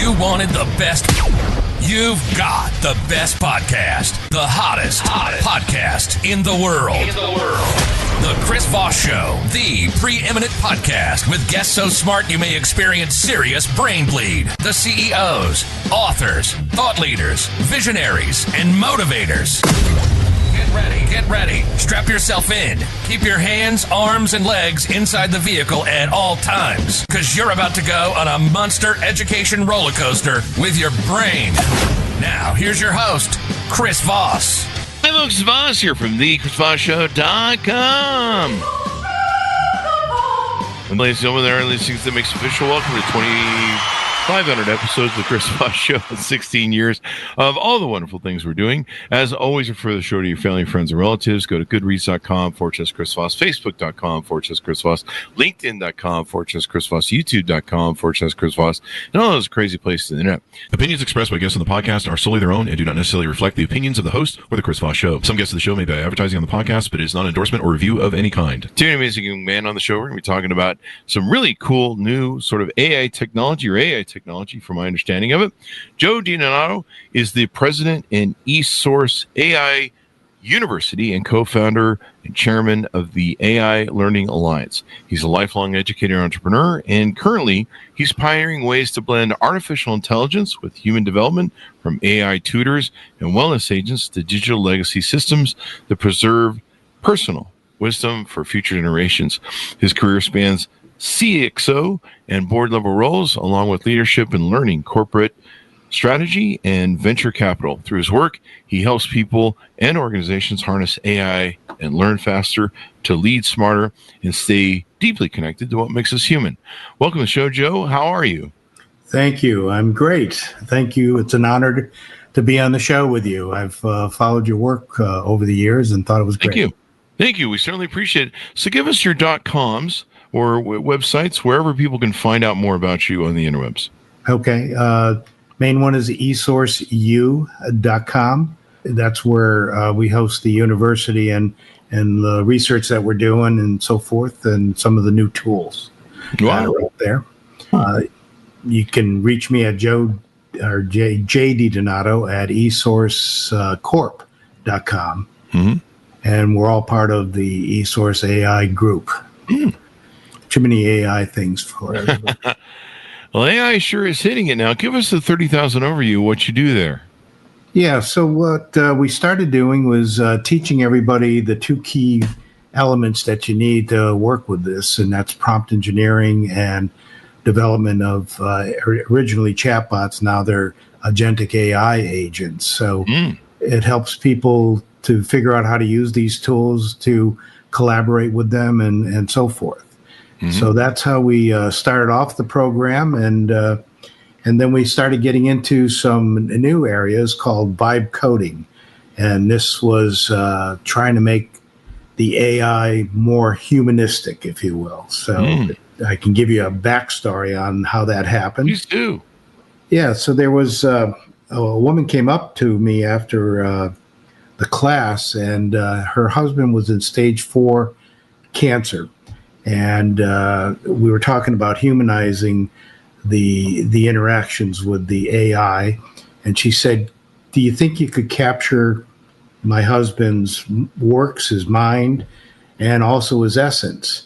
you wanted the best, you've got the best podcast, the hottest podcast in the world. The Chris Voss Show, the preeminent podcast with guests so smart you may experience serious brain bleed. The CEOs, authors, thought leaders, visionaries, and motivators. Get ready. Strap yourself in. Keep your hands, arms, and legs inside the vehicle at all times, because you're about to go on a monster education roller coaster with your brain. Now, here's your host, Chris Voss. Hi, folks. Voss here from theChrisVossShow.com. And ladies and gentlemen, there are listening to the Mix Official. Welcome to 2,500 episodes of the Chris Voss Show in 16 years of all the wonderful things we're doing. As always, refer the show to your family, friends, and relatives. Go to goodreads.com/Chris Voss, Facebook.com/Chris Voss, LinkedIn.com/Chris Voss, YouTube.com/Chris Voss, and all those crazy places on the internet. Opinions expressed by guests on the podcast are solely their own and do not necessarily reflect the opinions of the host or the Chris Voss Show. Some guests of the show may be advertising on the podcast, but it is not an endorsement or review of any kind. Today, an amazing young man on the show. We're going to be talking about some really cool new sort of AI technology from my understanding of it. Joe DiDonato is the president in eSource AI University and co-founder and chairman of the AI Learning Alliance. He's a lifelong educator and entrepreneur, and currently he's pioneering ways to blend artificial intelligence with human development, from AI tutors and wellness agents to digital legacy systems that preserve personal wisdom for future generations. His career spans CXO and board-level roles, along with leadership and learning, corporate strategy, and venture capital. Through his work, he helps people and organizations harness AI and learn faster to lead smarter and stay deeply connected to what makes us human. Welcome to the show, Joe. How are you? Thank you. I'm great. Thank you. It's an honor to be on the show with you. I've followed your work over the years and thought it was great. Thank you. We certainly appreciate it. So give us your .coms or websites, wherever people can find out more about you on the interwebs. Okay. Main one is esourceu.com. That's where we host the university and the research that we're doing and so forth, and some of the new tools that are out there. You can reach me at JDiDonato at esourcecorp.com. Mm-hmm. And we're all part of the eSource AI group. Too many AI things for everybody. Well, AI sure is hitting it now. Give us the 30,000 overview, what you do there. Yeah, so what we started doing was teaching everybody the two key elements that you need to work with this, and that's prompt engineering and development of originally chatbots. Now they're agentic AI agents. So it helps people to figure out how to use these tools, to collaborate with them, and so forth. Mm-hmm. So that's how we started off the program, and then we started getting into some new areas called vibe coding, and this was trying to make the AI more humanistic, if you will. So I can give you a backstory on how that happened. Please do. Yeah, so there was a woman came up to me after the class, and her husband was in stage 4 cancer. And we were talking about humanizing the interactions with the AI. And she said, do you think you could capture my husband's works, his mind, and also his essence?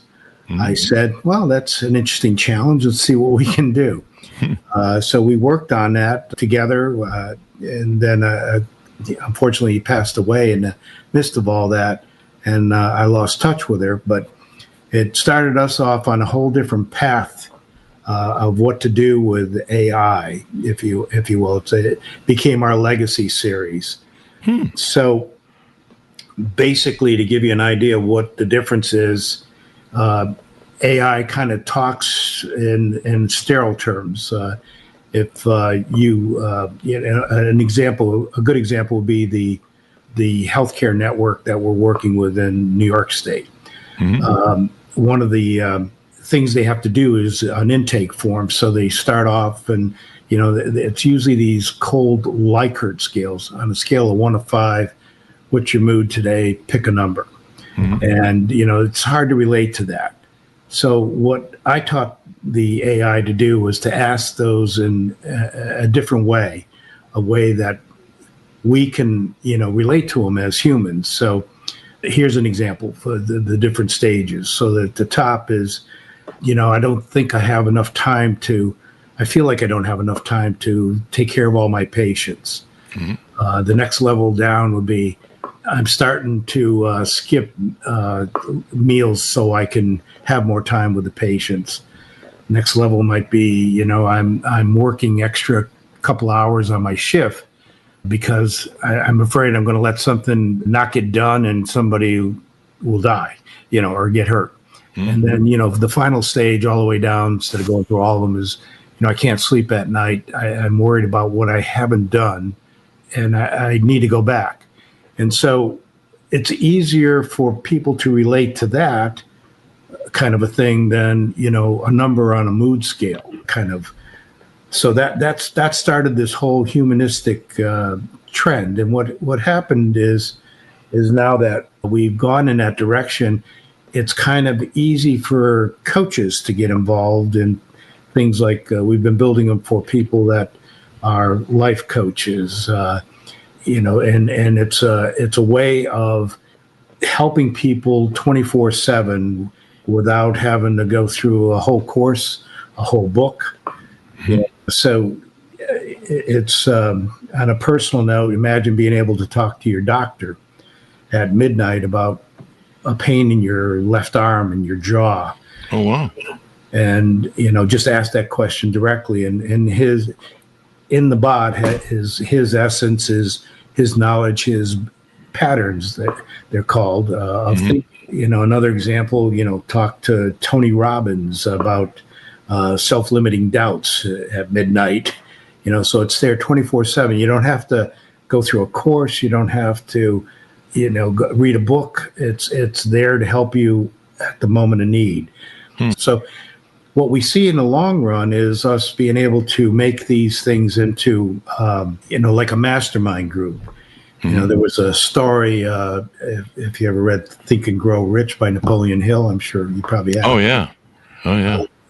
Mm-hmm. I said, well, that's an interesting challenge. Let's see what we can do. So we worked on that together. And then, unfortunately, he passed away in the midst of all that. And I lost touch with her. But it started us off on a whole different path of what to do with AI, if you will. It became our legacy series. So basically, to give you an idea of what the difference is, AI kind of talks in sterile terms. If a good example would be the healthcare network that we're working with in New York State. Mm-hmm. One of the things they have to do is an intake form. So they start off, and it's usually these cold Likert scales on a scale of 1 to 5. What's your mood today? Pick a number. Mm-hmm. And it's hard to relate to that. So what I taught the AI to do was to ask those in a different way, a way that we can, relate to them as humans. So here's an example for the different stages. So that the top is, I don't think I have enough time I feel like I don't have enough time to take care of all my patients. The next level down would be, I'm starting to skip meals so I can have more time with the patients. Next level might be, I'm working extra couple hours on my shift because I'm afraid I'm going to let something not get done and somebody will die, or get hurt. And then, the final stage all the way down, instead of going through all of them, is, I can't sleep at night. I'm worried about what I haven't done, and I need to go back. And so it's easier for people to relate to that kind of a thing than, a number on a mood scale kind of. So that started this whole humanistic trend. And what happened is now that we've gone in that direction, it's kind of easy for coaches to get involved in things like we've been building them for people that are life coaches, and it's a way of helping people 24/7 without having to go through a whole course, a whole book. So it's on a personal note, imagine being able to talk to your doctor at midnight about a pain in your left arm and your jaw. Oh, wow. And, just ask that question directly. And in the bot, his essence is his knowledge, his patterns that they're called. Another example, talk to Tony Robbins about self-limiting doubts at midnight, so it's there 24/7. You don't have to go through a course. You don't have to, read a book. It's there to help you at the moment of need. So what we see in the long run is us being able to make these things into, like a mastermind group. There was a story, if you ever read Think and Grow Rich by Napoleon Hill, I'm sure you probably have. Oh, yeah.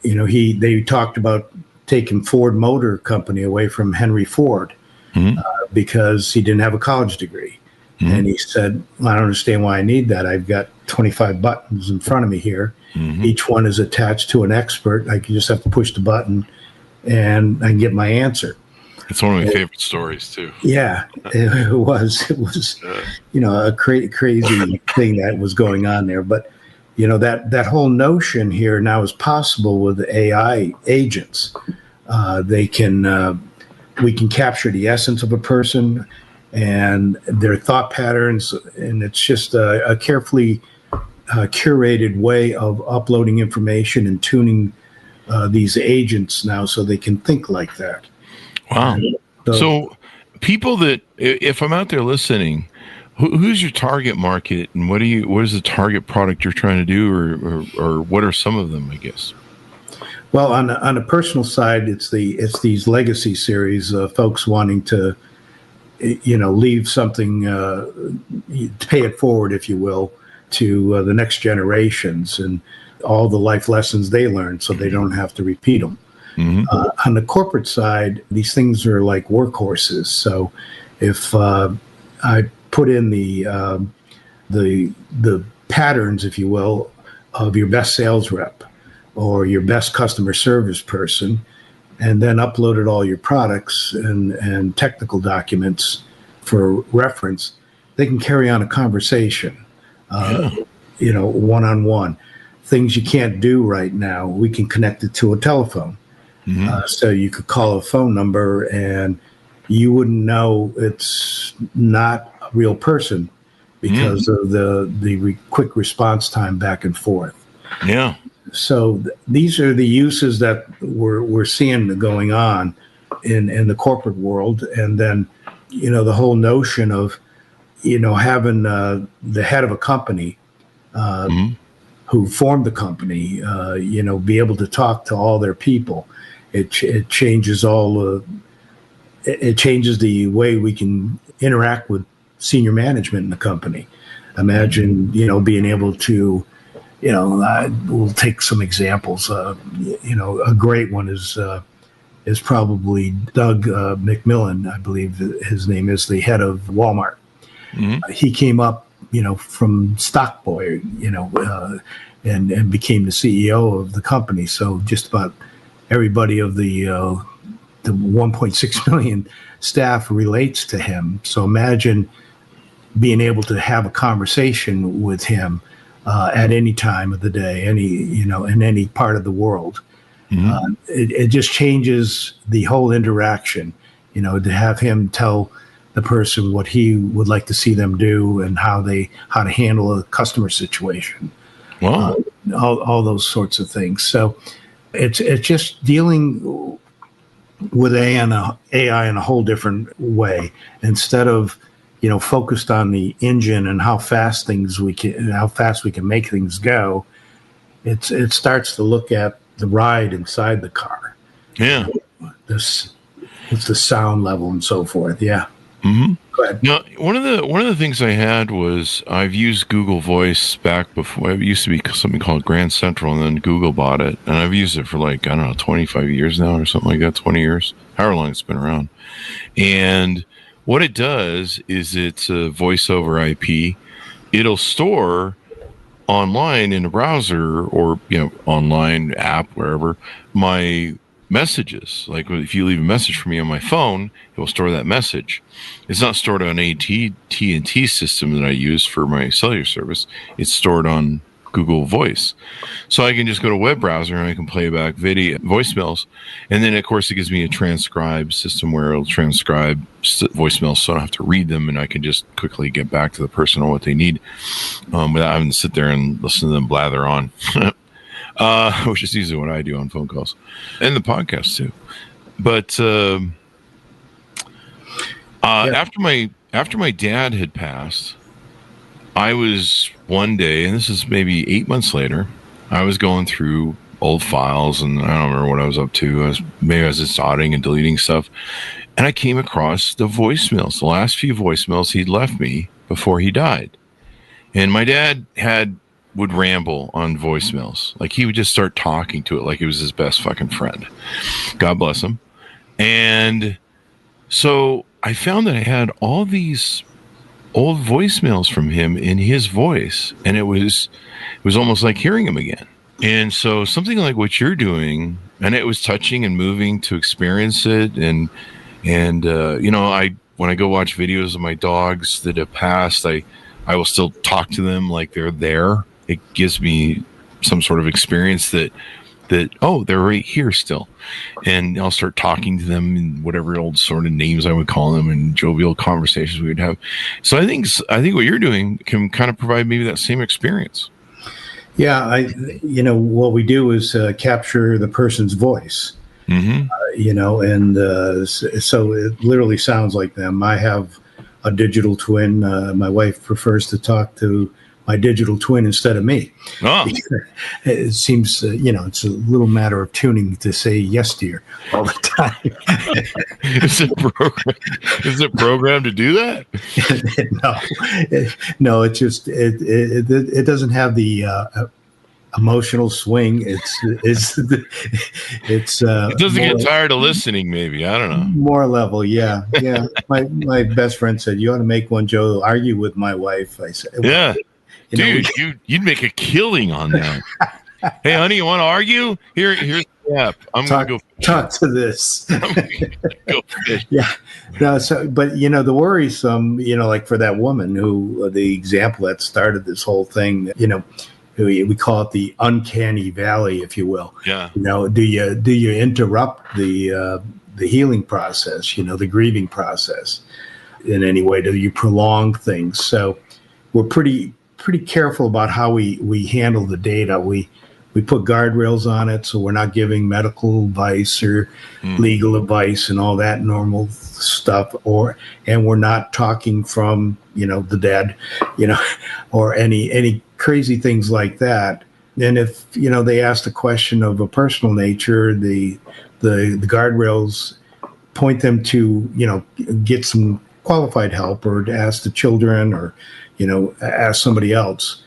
They talked about taking Ford Motor Company away from Henry Ford because he didn't have a college degree. And he said, well, I don't understand why I need that. I've got 25 buttons in front of me here. Each one is attached to an expert. I can just have to push the button and I can get my answer. It's one of my favorite stories, too. Yeah, it was. It was, a crazy thing that was going on there. But, that whole notion here now is possible with AI agents. We can capture the essence of a person and their thought patterns, and it's just a carefully curated way of uploading information and tuning these agents now so they can think like that. Wow. So people that, if I'm out there listening, who's your target market, and what is the target product you're trying to do, or what are some of them, I guess? Well, on a personal side, it's these legacy series, folks wanting to, leave something, pay it forward, if you will, to the next generations and all the life lessons they learned so they don't have to repeat them. On the corporate side, these things are like workhorses. So if I put in the patterns, if you will, of your best sales rep or your best customer service person, and then uploaded all your products and technical documents for reference, they can carry on a conversation, one-on-one. Things you can't do right now, we can connect it to a telephone. So you could call a phone number and you wouldn't know it's not a real person because of the quick response time back and forth. Yeah. So these are the uses that we're seeing going on in the corporate world. And then, the whole notion of, having the head of a company who formed the company, be able to talk to all their people. It changes it changes the way we can interact with senior management in the company. Imagine, being able to, we'll take some examples. A great one is probably Doug McMillan, I believe his name is, the head of Walmart. Mm-hmm. He came up, from stock boy, and became the CEO of the company. So just about everybody of the 1.6 million staff relates to him. So imagine being able to have a conversation with him at any time of the day, in any part of the world. Mm-hmm. It just changes the whole interaction, to have him tell the person what he would like to see them do and how to handle a customer situation. Wow. All those sorts of things. So it's just dealing with AI in a whole different way, instead of focused on the engine and how fast we can make things go. It starts to look at the ride inside the car. Yeah. It's the sound level and so forth. Yeah. Mm-hmm. Go ahead. Now, one of the things I had was I've used Google Voice back before. It used to be something called Grand Central, and then Google bought it, and I've used it for 25 years now or something like that, 20 years, however long it's been around. And what it does is it's a voice over IP. It'll store online in a browser or online app, wherever, my messages. Like if you leave a message for me on my phone, it will store that message. It's not stored on AT&T system that I use for my cellular service. It's stored on Google Voice. So I can just go to a web browser and I can play back voicemails. And then, of course, it gives me a transcribe system where it'll transcribe voicemails so I don't have to read them, and I can just quickly get back to the person on what they need without having to sit there and listen to them blather on, which is usually what I do on phone calls and the podcast too. But after my dad had passed, I was one day, and this is maybe 8 months later, I was going through old files, and I don't remember what I was up to. I was just auditing and deleting stuff, and I came across the voicemails, the last few voicemails he'd left me before he died. And my dad would ramble on voicemails. Like, he would just start talking to it like it was his best fucking friend. God bless him. And so I found that I had all these old voicemails from him in his voice, and it was almost like hearing him again. And so something like what you're doing, and it was touching and moving to experience it. And when I go watch videos of my dogs that have passed, I will still talk to them like they're there. It gives me some sort of experience that they're right here still. And I'll start talking to them in whatever old sort of names I would call them, and jovial conversations we would have. So I think what you're doing can kind of provide maybe that same experience. Yeah. What we do is capture the person's voice, mm-hmm. So it literally sounds like them. I have a digital twin. My wife prefers to talk to my digital twin instead of me. Oh. It seems, it's a little matter of tuning to say yes, dear, all the time. Is it programmed to do that? No, it's just, it doesn't have the emotional swing. It doesn't get tired of listening, maybe. I don't know. More level. Yeah. Yeah. My best friend said, "You ought to make one, Joe, argue with my wife." I said, yeah. Dude, you'd make a killing on that. Hey, honey, you want to argue? Here's the app. I'm going to go talk to this. Go fish. Yeah. No, but the worrisome, like for that woman who, the example that started this whole thing, we call it the uncanny valley, if you will. Yeah. Do you interrupt the healing process, the grieving process in any way? Do you prolong things? So we're pretty careful about how we handle the data. We put guardrails on it, so we're not giving medical advice or legal advice and all that normal stuff, and we're not talking from the dead, or any crazy things like that. And if they ask a question of a personal nature, the guardrails point them to get some qualified help, or to ask the children, or ask somebody else.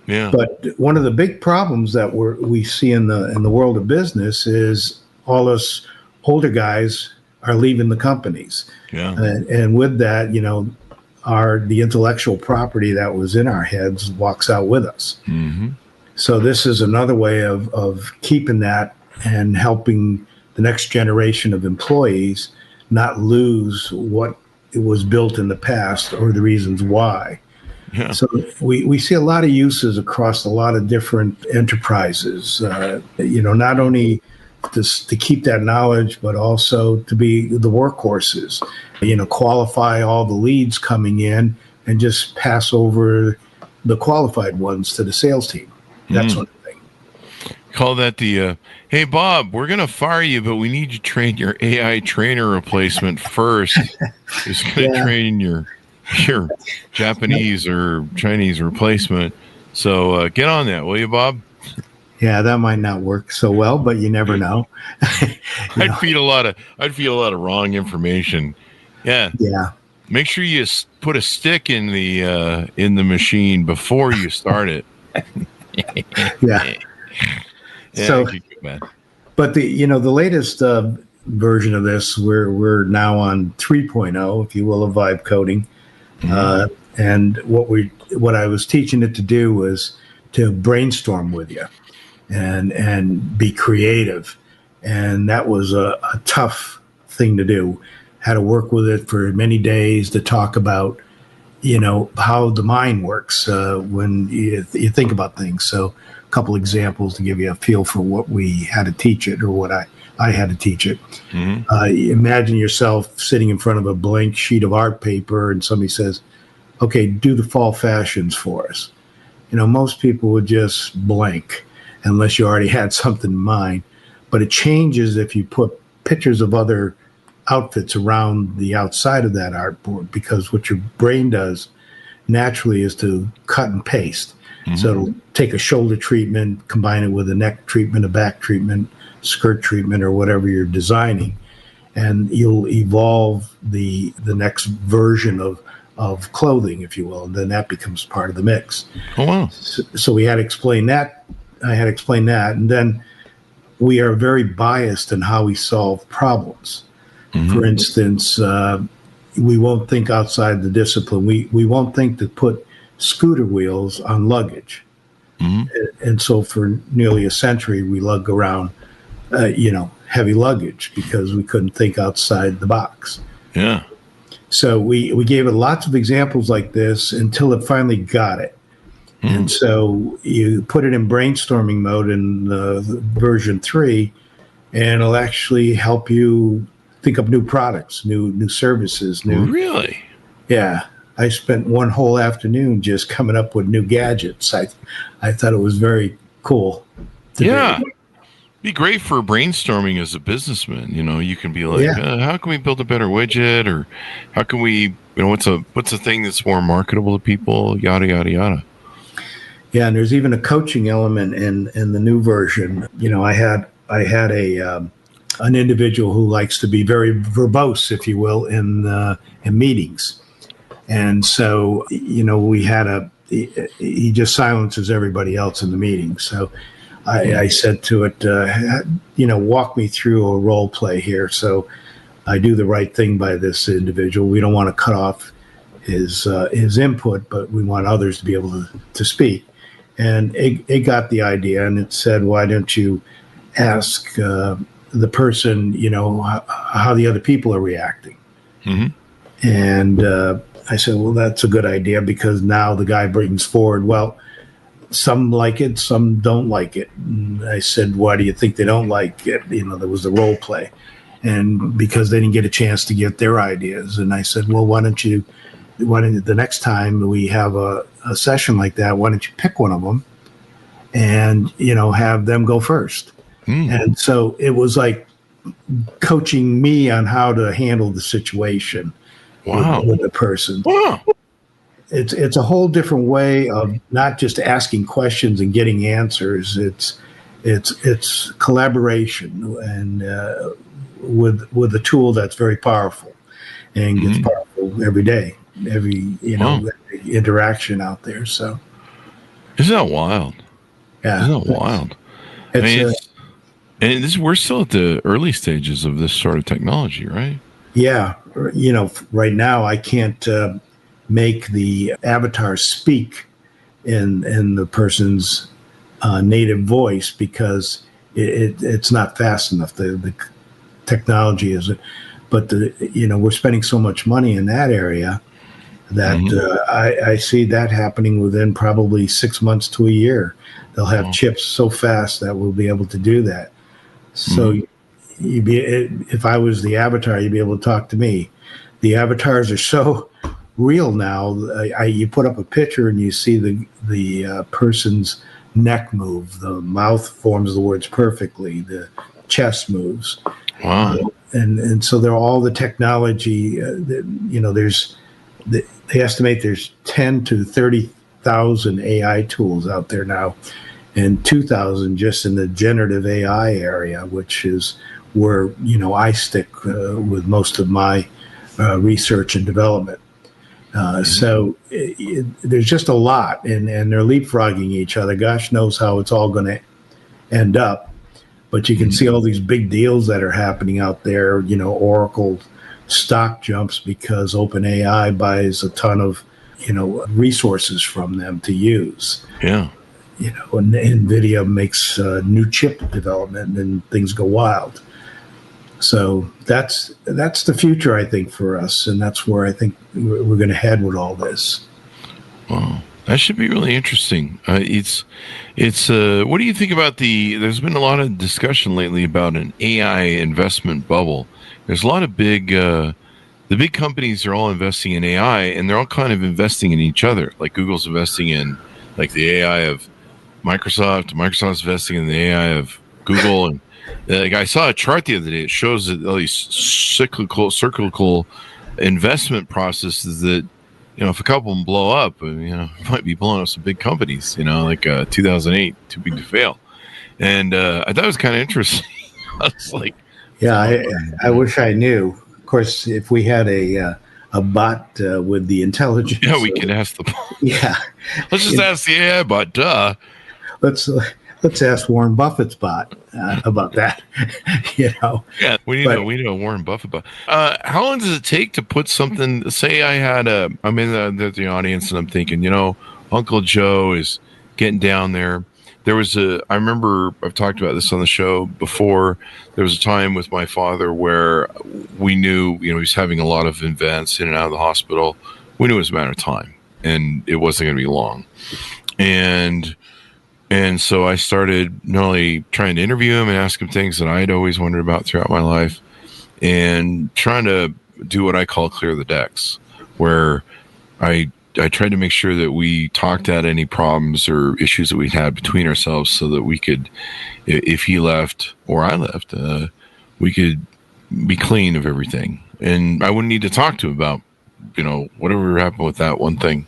Yeah. But one of the big problems that we see in the world of business is all us older guys are leaving the companies. Yeah. And with that, the intellectual property that was in our heads walks out with us. Mm-hmm. So this is another way of keeping that and helping the next generation of employees not lose what it was built in the past or the reasons why. Yeah. So we see a lot of uses across a lot of different enterprises, not only to keep that knowledge, but also to be the workhorses, qualify all the leads coming in and just pass over the qualified ones to the sales team. That sort of thing. Call that the, hey, Bob, we're going to fire you, but we need you to train your AI trainer replacement first. It's going to train your Japanese or Chinese replacement. So get on that, will you, Bob? Yeah, that might not work so well, but you never know. I'd feed a lot of wrong information. Yeah. Yeah. Make sure you put a stick in the machine before you start it. Yeah. So, but the latest version of this, we're now on 3.0, if you will, of vibe coding. And what I was teaching it to do was to brainstorm with you and be creative. And that was a tough thing to do. Had to work with it for many days to talk about, how the mind works when you think about things. So a couple examples to give you a feel for what we had to teach it, or what I had to teach it. Imagine yourself sitting in front of a blank sheet of art paper and somebody says, okay, do the fall fashions for us. Most people would just blank unless you already had something in mind. But it changes if you put pictures of other outfits around the outside of that artboard, because what your brain does naturally is to cut and paste. So it'll take a shoulder treatment, combine it with a neck treatment, a back treatment, skirt treatment, or whatever you're designing, and you'll evolve the next version of clothing, if you will, and then that becomes part of the mix. Oh, wow. So we had to explain that. I had to explain that, and then we are very biased in how we solve problems. For instance, we won't think outside the discipline. We won't think to put scooter wheels on luggage. And so for nearly a century, we lug around, heavy luggage because we couldn't think outside the box. Yeah. So we gave it lots of examples like this until it finally got it. And so you put it in brainstorming mode in version 3, and it'll actually help you think up new products, new services. Really? Yeah. I spent one whole afternoon just coming up with new gadgets. I thought it was very cool. Yeah. Be great for brainstorming as a businessman. You can be like, how can we build a better widget, or how can we, what's a thing that's more marketable to people, yada, yada, yada. Yeah. And there's even a coaching element in the new version. I had an individual who likes to be very verbose, if you will, in meetings. And so, we had he just silences everybody else in the meeting. So I said to it, walk me through a role play here. So I do the right thing by this individual. We don't want to cut off his input, but we want others to be able to speak. And it got the idea, and it said, why don't you ask the person, how the other people are reacting? And I said, well, that's a good idea, because now the guy brings forward, well, some like it, some don't like it. And I said, why do you think they don't like it? There was the role play. And because they didn't get a chance to get their ideas. And I said, well, why don't the next time we have a session like that, why don't you pick one of them and, have them go first? And so it was like coaching me on how to handle the situation. Wow. With the person. Wow. It's a whole different way of not just asking questions and getting answers. It's collaboration, and with a tool that's very powerful and gets powerful every day, every interaction out there. So Isn't that wild? Yeah, Isn't that wild? I mean, we're still at the early stages of this sort of technology, right? yeah. Right now I can't make the avatar speak in the person's native voice because it's not fast enough. The technology isn't. But we're spending so much money in that area that I see that happening within probably 6 months to a year. They'll have chips so fast that we'll be able to do that. So if I was the avatar, you'd be able to talk to me. The avatars are so real now. You put up a picture and you see the person's neck move. The mouth forms the words perfectly. The chest moves. Wow. And so they're all the technology. They estimate there's 10 to 30,000 AI tools out there now, and 2,000 just in the generative AI area, which is where I stick with most of my research and development. So there's just a lot, and they're leapfrogging each other. Gosh knows how it's all going to end up. But you can see all these big deals that are happening out there. Oracle stock jumps because OpenAI buys a ton of resources from them to use. Yeah. And NVIDIA makes new chip development, and things go wild. So that's the future, I think, for us, and that's where I think we're going to head with all this. Wow. That should be really interesting. It's. What do you think about there's been a lot of discussion lately about an AI investment bubble. There's a lot of the big companies are all investing in AI, and they're all kind of investing in each other. Like Google's investing in like the AI of Microsoft. Microsoft's investing in the AI of Google. And like I saw a chart the other day. It shows that all these cyclical investment processes that, if a couple of them blow up, it might be blowing up some big companies, like 2008, too big to fail. And I thought it was kind of interesting. I was like, yeah, I wish I knew. Of course, if we had a bot with the intelligence, yeah, we could ask the bot. Yeah, Let's just ask the AI bot. Duh. Let's ask Warren Buffett's bot about that. Yeah, we need a Warren Buffett bot. How long does it take to put something? Say I'm in the audience and I'm thinking, Uncle Joe is getting down there. I remember I've talked about this on the show before. There was a time with my father where we knew, he was having a lot of events in and out of the hospital. We knew it was a matter of time, and it wasn't going to be long. And so I started not only trying to interview him and ask him things that I had always wondered about throughout my life, and trying to do what I call clear the decks, where I tried to make sure that we talked out any problems or issues that we had between ourselves so that we could, if he left or I left, we could be clean of everything. And I wouldn't need to talk to him about, whatever happened with that one thing.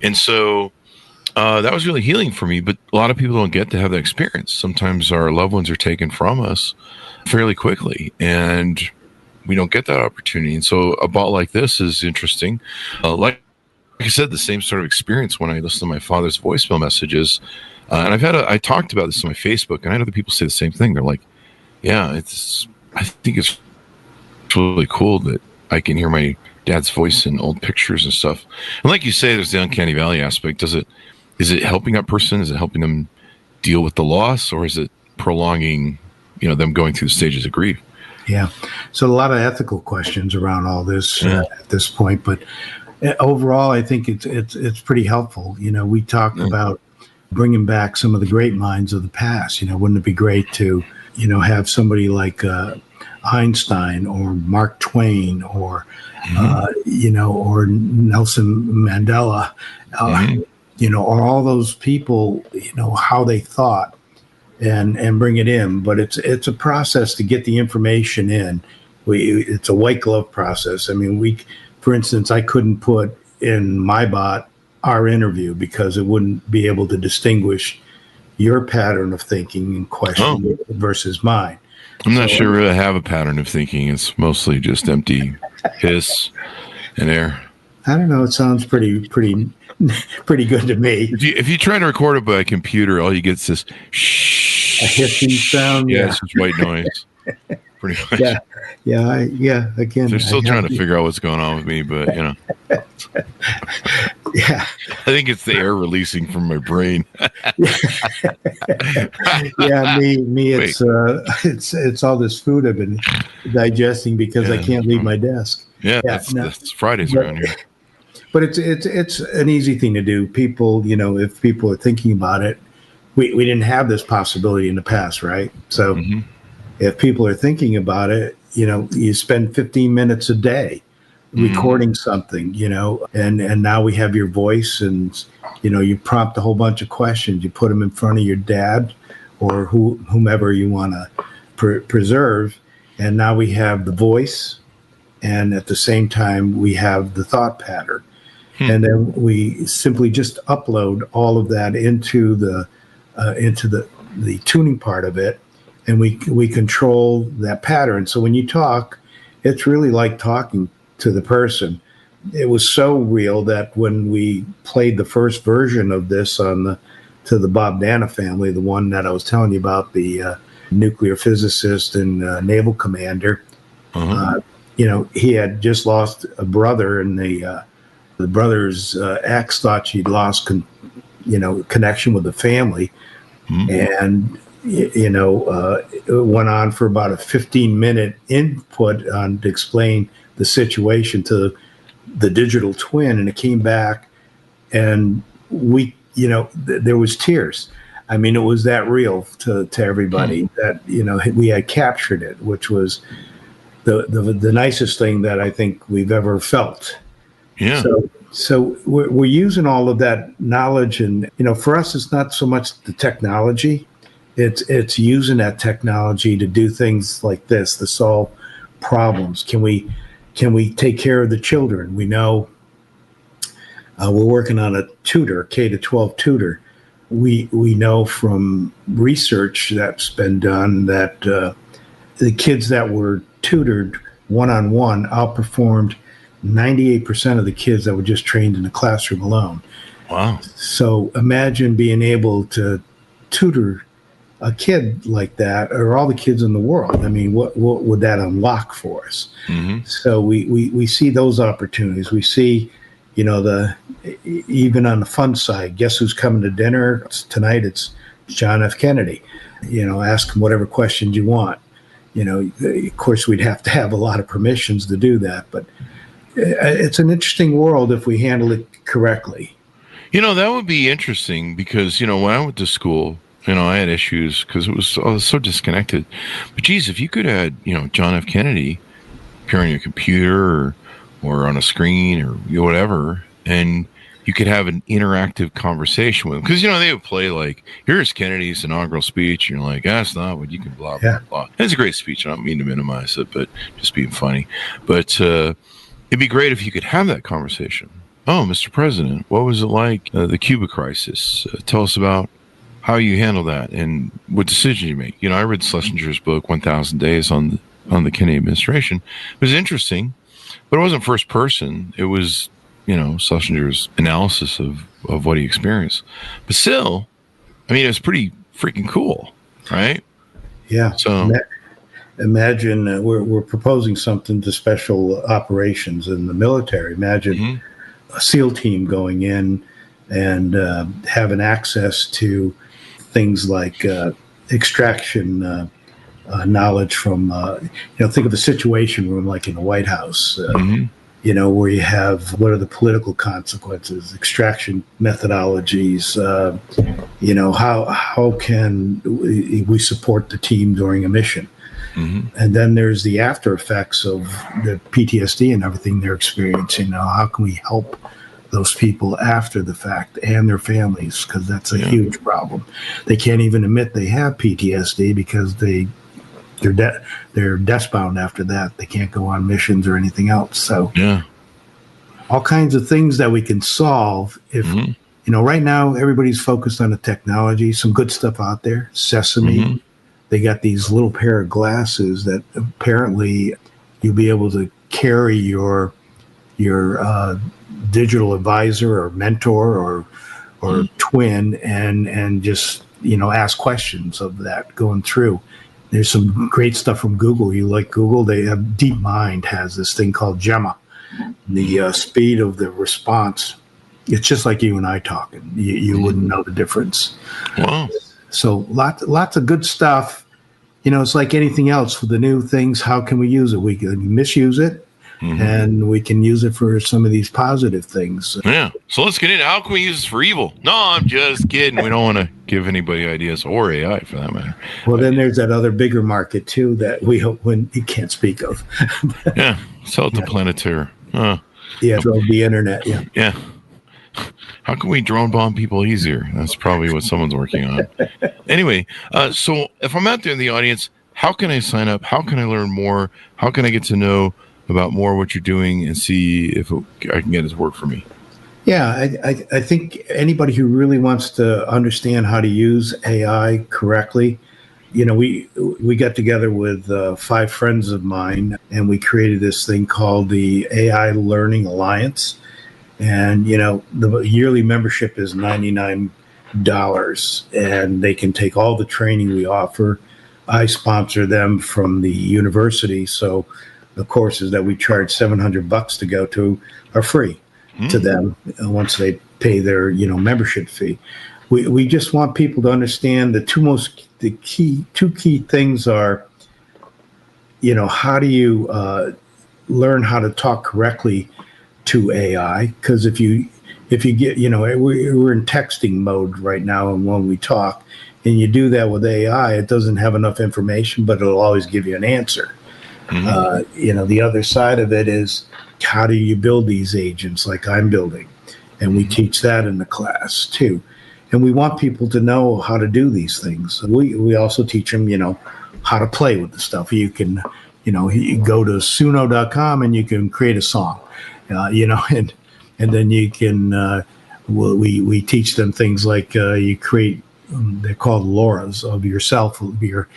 And so that was really healing for me, but a lot of people don't get to have that experience. Sometimes our loved ones are taken from us fairly quickly, and we don't get that opportunity. And so a bot like this is interesting. Like I said, the same sort of experience when I listen to my father's voicemail messages. And I talked about this on my Facebook, and I had other people say the same thing. They're like, yeah, I think it's really cool that I can hear my dad's voice in old pictures and stuff. And like you say, there's the uncanny valley aspect. Is it helping that person? Is it helping them deal with the loss, or is it prolonging, them going through the stages of grief? Yeah. So a lot of ethical questions around all this at this point, but overall, I think it's pretty helpful. We talked about bringing back some of the great minds of the past. Wouldn't it be great to, have somebody like Einstein or Mark Twain or, or Nelson Mandela, or all those people, how they thought and bring it in. But it's a process to get the information in. It's a white glove process. I mean, for instance, I couldn't put in my bot our interview because it wouldn't be able to distinguish your pattern of thinking and question versus mine. I'm not sure I have a pattern of thinking. It's mostly just empty hiss and air. I don't know. It sounds pretty good to me. If you try to record it by a computer, all you get is this A hissing sound. Yeah, it's just white noise. Pretty much. Again, they're still trying to figure out what's going on with me, but yeah. I think it's the air releasing from my brain. Me. It's all this food I've been digesting because I can't leave my desk. That's Fridays around here. But it's an easy thing to do. People, if people are thinking about it, we didn't have this possibility in the past, right? So if people are thinking about it, you spend 15 minutes a day recording something, and now we have your voice, and you prompt a whole bunch of questions. You put them in front of your dad or whomever you want to preserve, and now we have the voice, and at the same time we have the thought pattern. And then we simply just upload all of that into the tuning part of it, and we control that pattern. So when you talk, it's really like talking to the person. It was so real that when we played the first version of this to the Bob Dana family, the one that I was telling you about, the nuclear physicist and naval commander, he had just lost a brother, and the brother's ex thought she'd lost connection with the family. And it went on for about a 15-minute input on to explain the situation to the digital twin, and it came back, and there was tears. I mean, it was that real to everybody that we had captured it, which was the nicest thing that I think we've ever felt. Yeah. So we're using all of that knowledge, and for us, it's not so much the technology; it's using that technology to do things like this to solve problems. Can we take care of the children? We know we're working on a tutor, K-12 tutor. We know from research that's been done that the kids that were tutored one-on-one outperformed 98% of the kids that were just trained in the classroom alone. Wow. So imagine being able to tutor a kid like that, or all the kids in the world. I mean, what would that unlock for us? So we see those opportunities. We see, even on the fun side, guess who's coming to dinner tonight? It's John F. Kennedy. Ask him whatever questions you want. Of course, we'd have to have a lot of permissions to do that, but it's an interesting world if we handle it correctly. That would be interesting because, when I went to school, I had issues because I was so disconnected. But geez, if you could add, John F. Kennedy appear on your computer or on a screen or whatever, and you could have an interactive conversation with him. Because, they would play like, here's Kennedy's inaugural speech. And you're like, that's not what you can blah, blah, blah. And it's a great speech. I don't mean to minimize it, but just being funny. But it'd be great if you could have that conversation. Oh, Mr. President, what was it like, the Cuba crisis? Tell us about how you handle that and what decisions you make. I read Schlesinger's book, 1,000 Days on the Kennedy administration. It was interesting, but it wasn't first person. It was, Schlesinger's analysis of what he experienced. But still, it was pretty freaking cool, right? Yeah. So imagine we're proposing something to special operations in the military. Imagine a SEAL team going in and having access to things like extraction knowledge from, think of a situation room like in the White House, where you have what are the political consequences, extraction methodologies, how can we support the team during a mission? And then there's the after effects of the PTSD and everything they're experiencing. How can we help those people after the fact and their families? Because that's a huge problem. They can't even admit they have PTSD because they're desk-bound after that. They can't go on missions or anything else. So all kinds of things that we can solve if, right now everybody's focused on the technology, some good stuff out there, Sesame. They got these little pair of glasses that apparently you'll be able to carry your digital advisor or mentor or twin, and just ask questions of that going through. There's some great stuff from Google. You like Google? They have DeepMind has this thing called Gemma. The speed of the response, it's just like you and I talking. You wouldn't know the difference. Wow. So lots of good stuff. It's like anything else with the new things. How can we use it? We can misuse it, and we can use it for some of these positive things. Yeah. So let's get into how can we use this for evil? No, I'm just kidding. We don't want to give anybody ideas, or AI for that matter. Well, then there's that other bigger market too that we can't speak of. Yeah. Sell it to Planetaire. Yeah, the internet. Yeah. Yeah. How can we drone bomb people easier? That's probably what someone's working on. Anyway, so if I'm out there in the audience, how can I sign up? How can I learn more? How can I get to know about more what you're doing and see if I can get it to work for me? Yeah, I think anybody who really wants to understand how to use AI correctly, we got together with 5 friends of mine, and we created this thing called the AI Learning Alliance. And, the yearly membership is $99, and they can take all the training we offer. I sponsor them from the university, so the courses that we charge $700 to go to are free to them once they pay their, membership fee. We just want people to understand the two key things are, how do you learn how to talk correctly to AI? Because if you get, we're in texting mode right now, and when we talk, and you do that with AI, it doesn't have enough information, but it'll always give you an answer. The other side of it is, how do you build these agents like I'm building? And we teach that in the class too. And we want people to know how to do these things. We also teach them, how to play with the stuff. You can, you go to suno.com and you can create a song, and then you can, we teach them things like you create, they're called LoRa's of yourself, your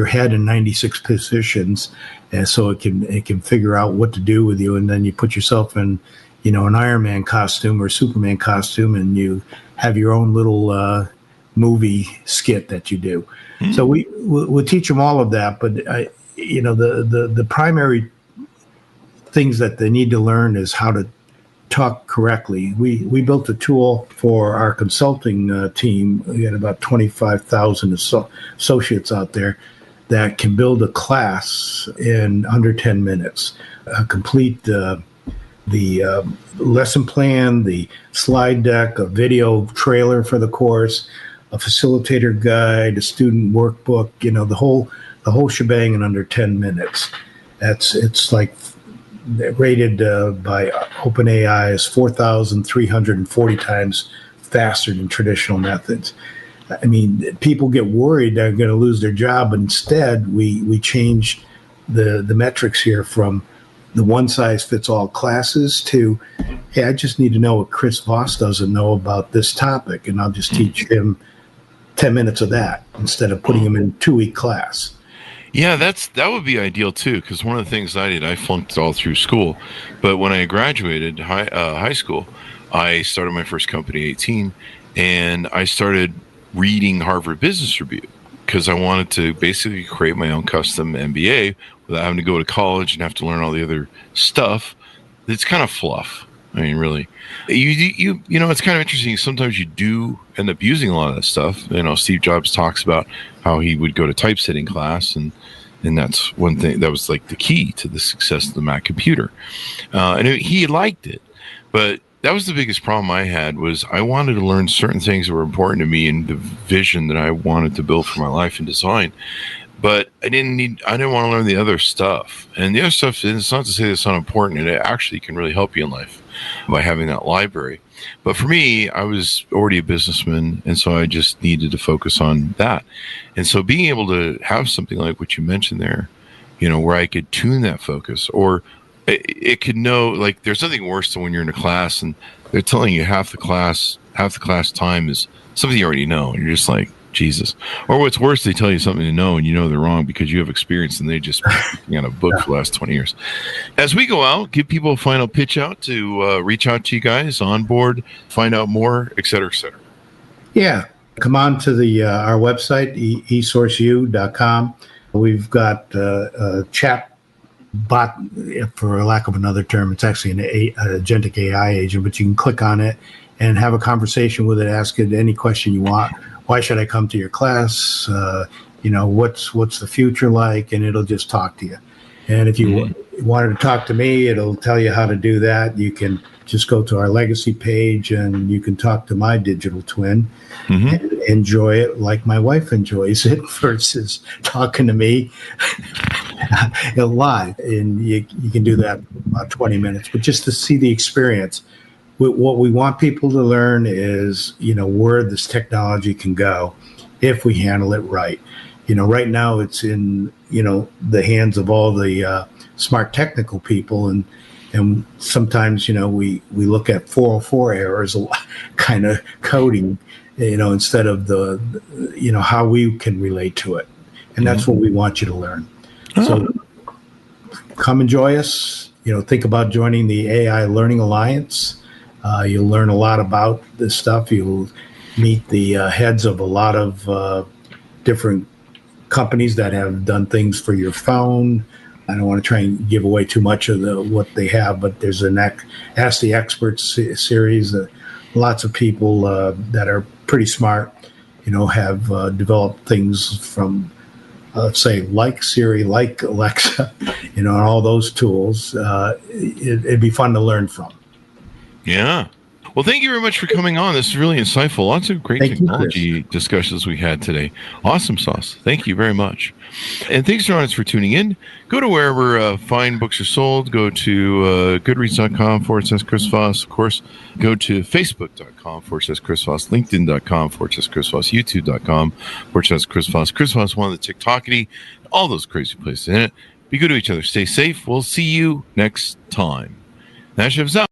head in 96 positions, and so it can figure out what to do with you, and then you put yourself in, an Iron Man costume or Superman costume, and you have your own little movie skit that you do. So we'll teach them all of that, but the primary things that they need to learn is how to talk correctly. We built a tool for our consulting team. We had about 25,000 associates out there that can build a class in under 10 minutes, complete the lesson plan, the slide deck, a video trailer for the course, a facilitator guide, a student workbook, the whole shebang in under 10 minutes. It's like rated by OpenAI as 4,340 times faster than traditional methods. I mean, people get worried they're going to lose their job. Instead, we changed the metrics here from the one-size-fits-all classes to, hey, I just need to know what Chris Voss doesn't know about this topic, and I'll just teach him 10 minutes of that instead of putting him in a 2-week class. Yeah, that would be ideal too, because one of the things I did, I flunked all through school, but when I graduated high school, I started my first company at 18, and I started reading Harvard Business Review because I wanted to basically create my own custom MBA without having to go to college and have to learn all the other stuff. It's kind of fluff. I mean, really, it's kind of interesting. Sometimes you do end up using a lot of that stuff. Steve Jobs talks about how he would go to typesetting class, and that's one thing that was like the key to the success of the Mac computer. And he liked it, but that was the biggest problem I had. Was I wanted to learn certain things that were important to me and the vision that I wanted to build for my life and design. But I didn't want to learn the other stuff. And the other stuff, it's not to say it's not important. It actually can really help you in life by having that library. But for me, I was already a businessman, and so I just needed to focus on that. And so being able to have something like what you mentioned there, where I could tune that focus, or it could know, like, there's nothing worse than when you're in a class and they're telling you half the class time is something you already know. And you're just like, Jesus. Or what's worse, they tell you something to know and you know they're wrong because you have experience and they just been on a book for the last 20 years. As we go out, give people a final pitch out to reach out to you guys, on board, find out more, et cetera, et cetera. Yeah. Come on to the our website, esourceu.com. We've got a chat bot, for lack of another term. It's actually an agentic AI agent, but you can click on it and have a conversation with it, ask it any question you want. Why should I come to your class? What's the future like? And it'll just talk to you. And if you wanted to talk to me, it'll tell you how to do that. You can just go to our legacy page and you can talk to my digital twin and enjoy it like my wife enjoys it versus talking to me live. And you can do that in about 20 minutes, but just to see the experience. What we want people to learn is, where this technology can go if we handle it right. Right now it's in, the hands of all the smart technical people. And sometimes, we look at 404 errors kind of coding, instead of how we can relate to it. And that's what we want you to learn. So come and join us, think about joining the AI Learning Alliance. You'll learn a lot about this stuff. You'll meet the heads of a lot of different companies that have done things for your phone. I don't want to try and give away too much of what they have, but there's an Ask the Experts series. Lots of people that are pretty smart, have developed things from, say, like Siri, like Alexa, and all those tools. It'd be fun to learn from. Yeah. Well, thank you very much for coming on. This is really insightful. Lots of great technology discussions we had today. Awesome sauce. Thank you very much. And thanks, Ron, for tuning in. Go to wherever fine books are sold. Go to goodreads.com/Chris Voss. Of course, go to facebook.com/Chris Voss, linkedin.com/Chris Voss, youtube.com/Chris Voss. Chris Voss, one of the TikTokity, all those crazy places in it. Be good to each other. Stay safe. We'll see you next time. That ship's out.